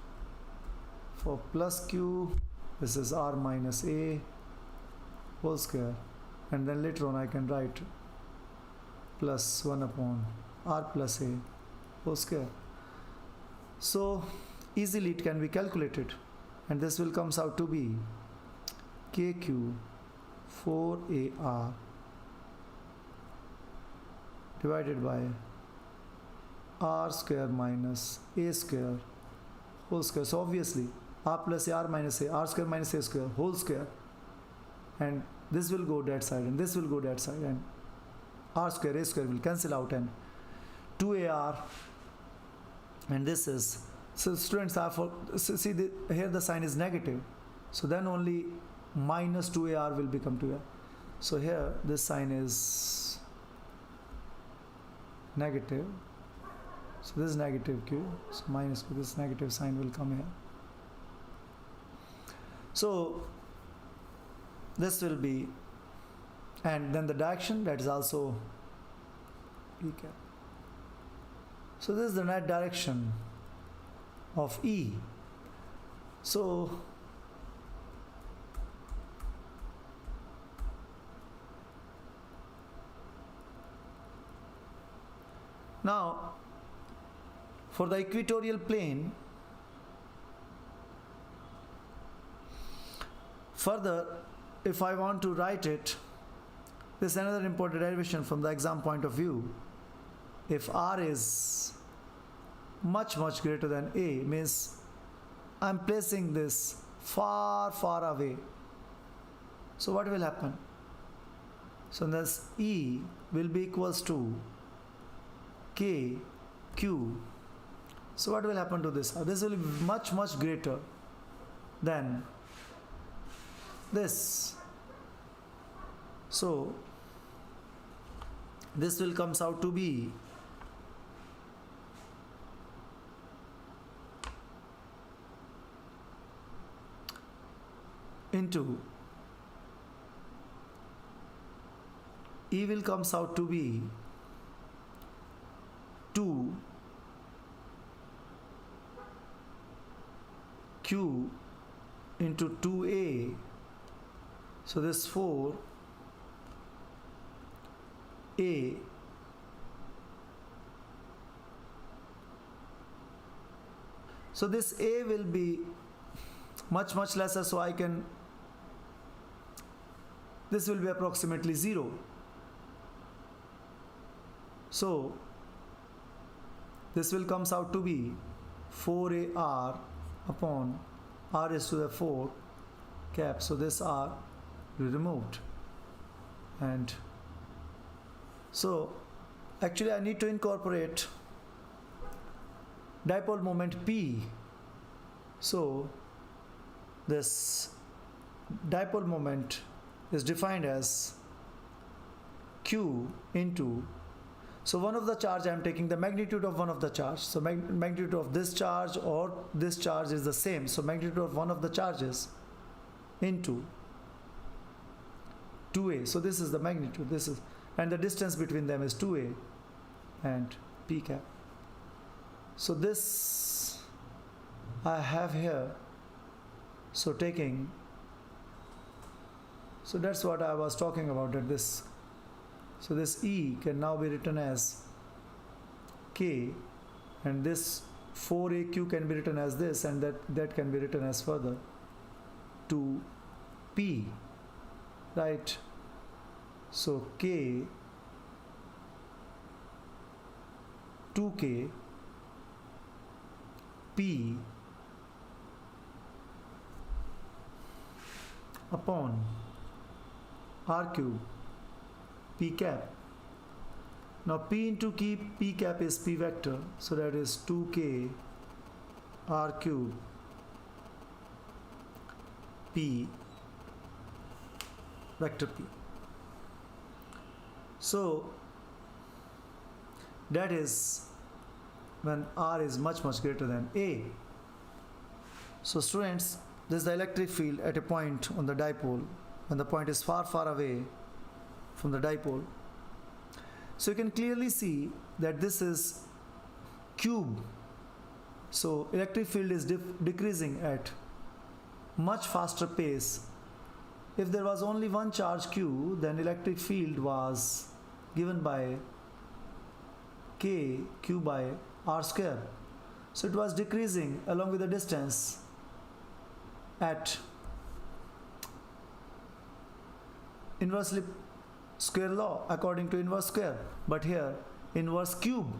Speaker 1: for plus Q, this is R minus A whole square, and then later on I can write plus 1 upon R plus A whole square. So easily it can be calculated, and this will comes out to be KQ 4AR divided by R square minus A square whole square. So obviously R plus A, R minus A, R square minus A square whole square, and this will go that side and this will go that side, and R square A square will cancel out, and 2AR, and this is, so students are for, so see here the sign is negative, so then only minus 2AR will become 2AR. So here this sign is negative, so this is negative Q, so minus Q, this negative sign will come here. So this will be, and then the direction, that is also P cap. So this is the net direction of E. So Now for the equatorial plane, further if I want to write it, this is another important derivation from the exam point of view. If r is much greater than a, means I'm placing this far away. So what will happen? So this E will be equals to K Q. So what will happen to this? This will be much greater than this. So this will comes out to be into E will comes out to be 2 Q into 2A. So this 4 A so this A will be much lesser, so I can, this will be approximately 0. So this will comes out to be 4AR upon R is to the 4 cap. So this R will be removed, and so actually I need to incorporate dipole moment P. So this dipole moment is defined as Q into, so one of the charge I am taking the magnitude of one of the charge. So magnitude of this charge or this charge is the same. So magnitude of one of the charges into 2A. So this is the magnitude. This is, and the distance between them is 2A and P cap. So this I have here. So taking, so that's what I was talking about, that this, so this E can now be written as K, and this 4AQ can be written as this, and that can be written as further to P, right? So K 2K P upon R cube P cap. Now P into P cap is P vector, so that is 2K R cube P vector P. So that is when R is much greater than A. So students, this is the electric field at a point on the dipole when the point is far away from the dipole. So you can clearly see that this is cube. So electric field is decreasing at much faster pace. If there was only one charge Q, then electric field was given by K Q by R square. So it was decreasing along with the distance at inversely square law, according to inverse square, but here inverse cube,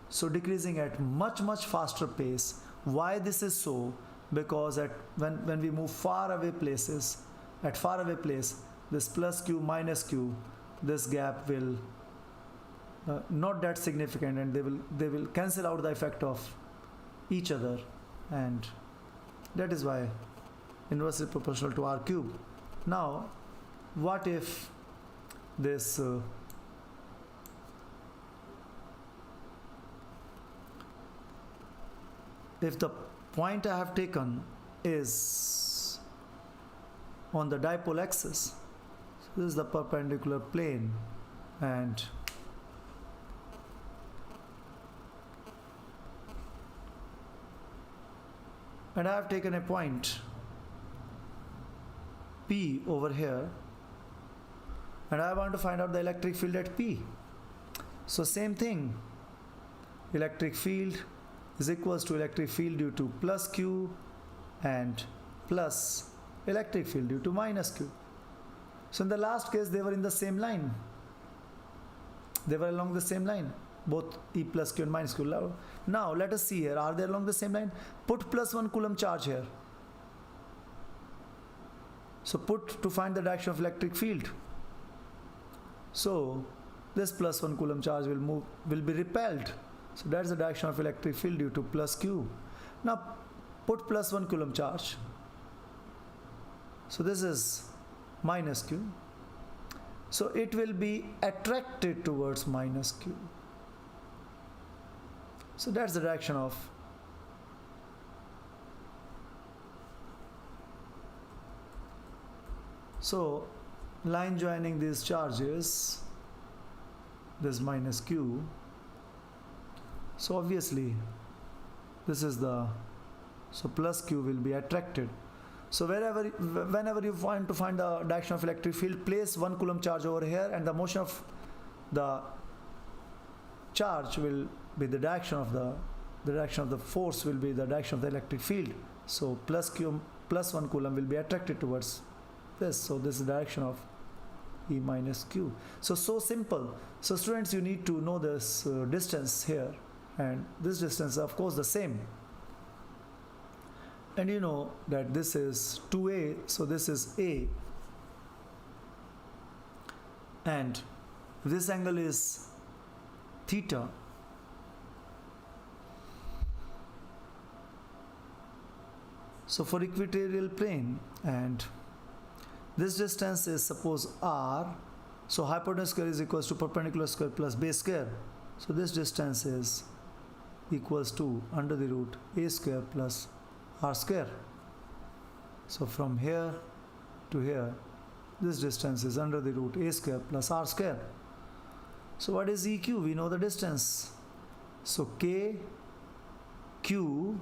Speaker 1: so decreasing at much faster pace. Why this is so? Because at when we move far away places, at far away place, this plus q minus q, this gap will not that significant, and they will cancel out the effect of each other, and that is why inversely proportional to r cube. Now what if this if the point I have taken is on the dipole axis, so this is the perpendicular plane, and I have taken a point P over here, and I want to find out the electric field at P. So same thing, electric field is equals to electric field due to plus Q and plus electric field due to minus Q. So in the last case, they were in the same line. They were along the same line, both E plus Q and minus Q. Now let us see here, are they along the same line? Put plus 1 coulomb charge here. So put to find the direction of electric field. So this plus 1 coulomb charge will be repelled. So that's the direction of electric field due to plus Q. Now put plus 1 coulomb charge. So this is minus Q. So it will be attracted towards minus Q. So that's the direction of so line joining these charges, this minus Q. So obviously this is so plus Q will be attracted. So whenever you want to find the direction of electric field, place 1 coulomb charge over here, and the motion of the charge will be the direction of the force will be the direction of the electric field. So plus 1 coulomb will be attracted towards this. So this is the direction of E minus Q. So simple. So students, you need to know this distance here, and this distance is of course the same. And you know that this is 2A, so this is A. And this angle is theta. So for equatorial plane, and this distance is suppose R, so hypotenuse square is equals to perpendicular square plus base square. So this distance is equals to under the root A square plus R square. So from here to here, this distance is under the root A square plus R square. So what is EQ? We know the distance. So K Q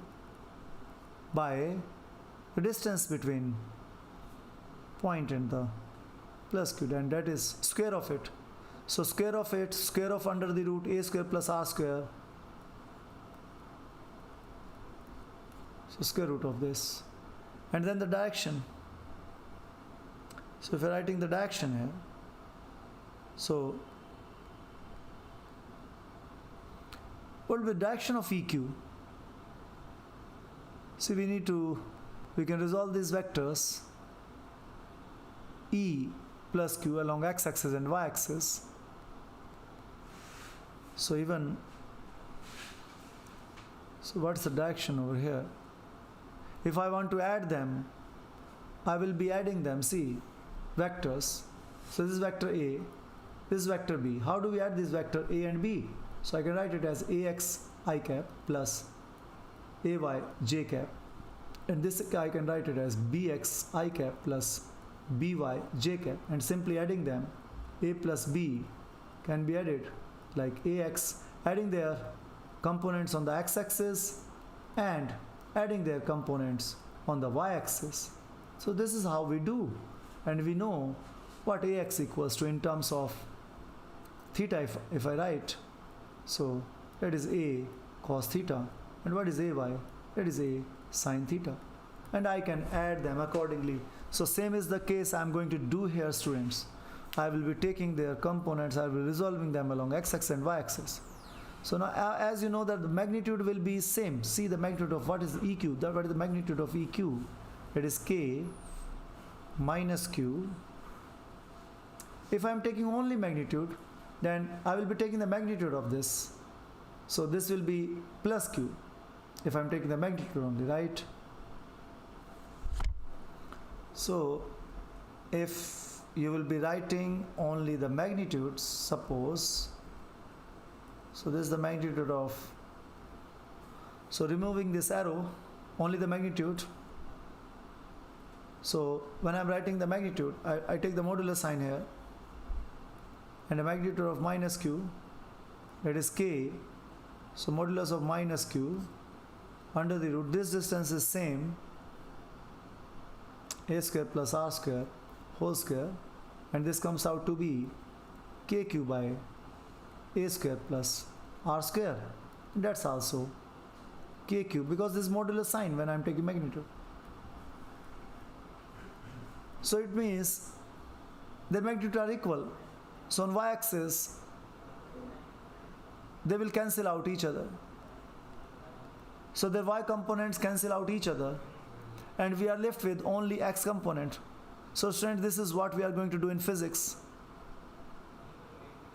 Speaker 1: by the distance between point and the plus Q, and that is square of it. So square of under the root A square plus R square. So square root of this, and then the direction. So if you're writing the direction here, so what will be the direction of EQ? See, we can resolve these vectors E plus Q along x-axis and y-axis. So what's the direction over here? If I want to add them, I will be adding them. See, vectors. So this is vector A, this is vector B. How do we add this vector A and B? So I can write it as AX I cap plus AY j cap, and this I can write it as BX I cap plus BY j cap, and simply adding them, A plus B can be added like AX, adding their components on the x-axis and adding their components on the y-axis. So this is how we do, and we know what AX equals to in terms of theta if I write. So that is A cos theta, and what is AY? That is A sin theta, and I can add them accordingly. So same is the case I am going to do here, students. I will be taking their components, I will be resolving them along x-axis and y-axis. So now as you know that the magnitude will be same. See the magnitude of what is EQ, what is the magnitude of EQ? It is K minus Q. If I am taking only magnitude, then I will be taking the magnitude of this. So this will be plus Q if I am taking the magnitude only, right? So if you will be writing only the magnitudes, suppose, so this is the magnitude of, so removing this arrow, only the magnitude. So when I am writing the magnitude, I take the modular sign here, and the magnitude of minus Q, that is K. So modulus of minus Q under the root, this distance is same, A square plus R square whole square, and this comes out to be KQ by A square plus R square. That's also k cube, because this is modular sign when I'm taking magnitude. So it means the magnitudes are equal. So on y-axis, they will cancel out each other. So the y components cancel out each other, and we are left with only x component. So students, this is what we are going to do in physics,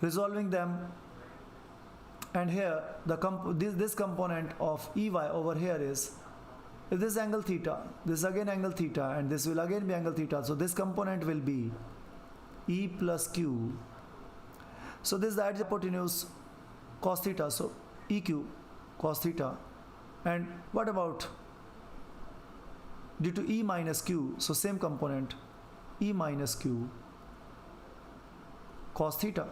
Speaker 1: resolving them. And here this component of Ey over here is, if this angle theta, this is again angle theta, and this will again be angle theta, so this component will be E plus Q. So this is the hypotenuse cos theta, so EQ cos theta. And what about due to E minus Q, so same component, E minus Q cos theta.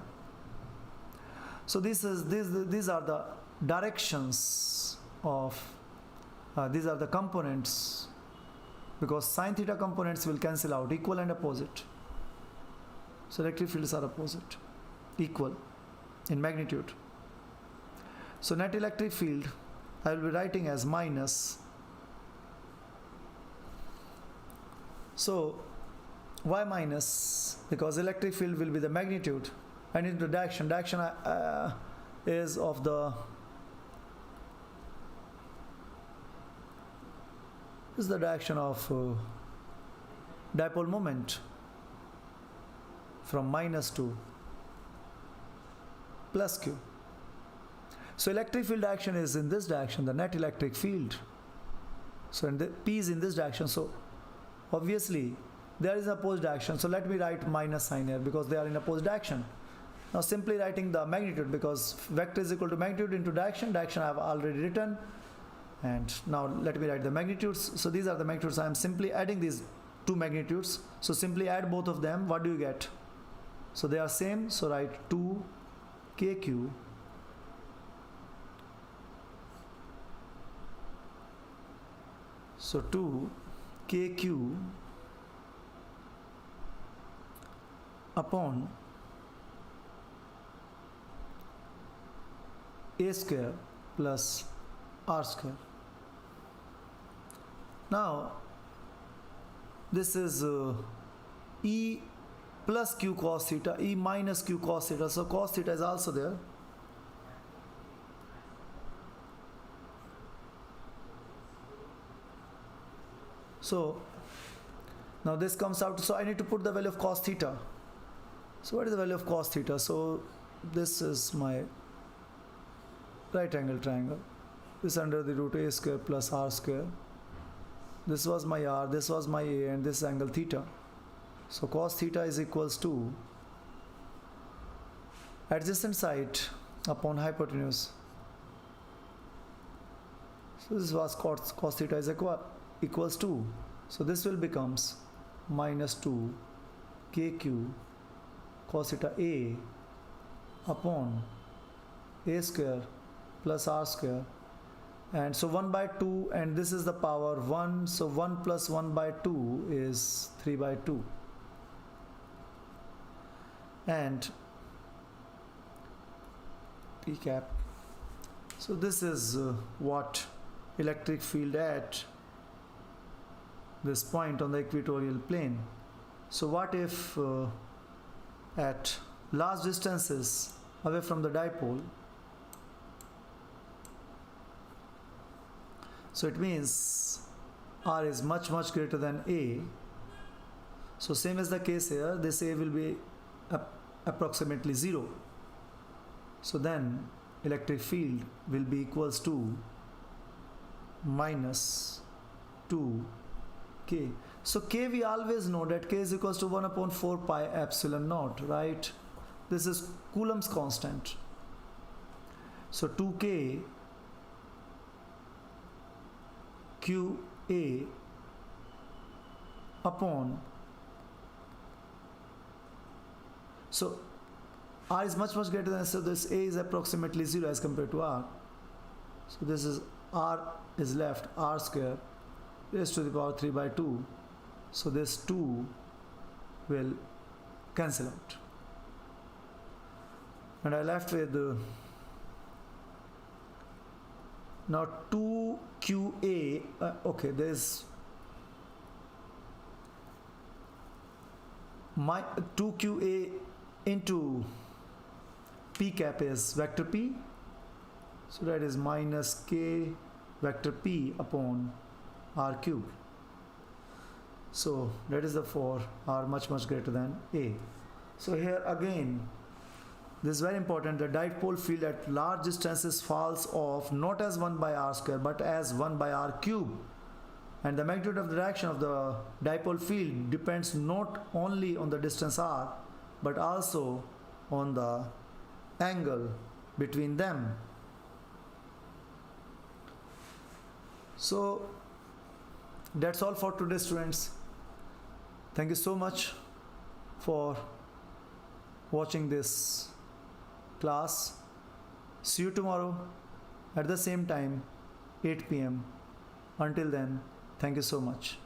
Speaker 1: So these are the directions of these are the components, because sin theta components will cancel out, equal and opposite. So electric fields are opposite, equal in magnitude. So net electric field I will be writing as minus. So why minus? Because electric field will be the magnitude, and into direction is of the, is the direction of dipole moment from minus to plus Q. So electric field action is in this direction, the net electric field. So and the P is in this direction. So obviously there is opposite direction. So let me write minus sign here, because they are in opposite direction. Now simply writing the magnitude, because vector is equal to magnitude into direction. Direction I have already written. And now let me write the magnitudes. So these are the magnitudes. I am simply adding these two magnitudes. So simply add both of them. What do you get? So they are same. So write 2 kq so 2 kq upon a square plus r square. Now this is E plus q cos theta, E minus q cos theta. So cos theta is also there. So now this comes out. So I need to put the value of cos theta. So what is the value of cos theta? So this is my right angle triangle. This under the root a square plus r square. This was my r, this was my a, and this angle theta. So cos theta is equals to adjacent side upon hypotenuse. So this was cos theta is equals to. So this will becomes minus 2 kq cos theta a upon a square plus r square. And so 1 by 2, and this is the power 1. So 1 plus 1 by 2 is 3 by 2. And P cap. So this is what electric field at this point on the equatorial plane. So what if at large distances away from the dipole, so it means r is much greater than a. So same as the case here, this a will be approximately 0. So then electric field will be equals to minus 2 k. So k, we always know that k is equals to 1 upon 4 pi epsilon naught, right? This is Coulomb's constant. So 2k qa upon, so r is much greater than, so this a is approximately 0 as compared to r. So this is r is left, r square raised to the power 3 by 2. So this 2 will cancel out, and I left with Now 2qa, okay, there's my 2qa into p cap is vector p, so that is minus k vector p upon r cube. So that is the for r much greater than a. So here again, this is very important, the dipole field at large distances falls off not as 1 by r square but as 1 by r cube. And the magnitude of the direction of the dipole field depends not only on the distance r but also on the angle between them. So that's all for today, students. Thank you so much for watching this class. See you tomorrow at the same time, 8 p.m. Until then, thank you so much.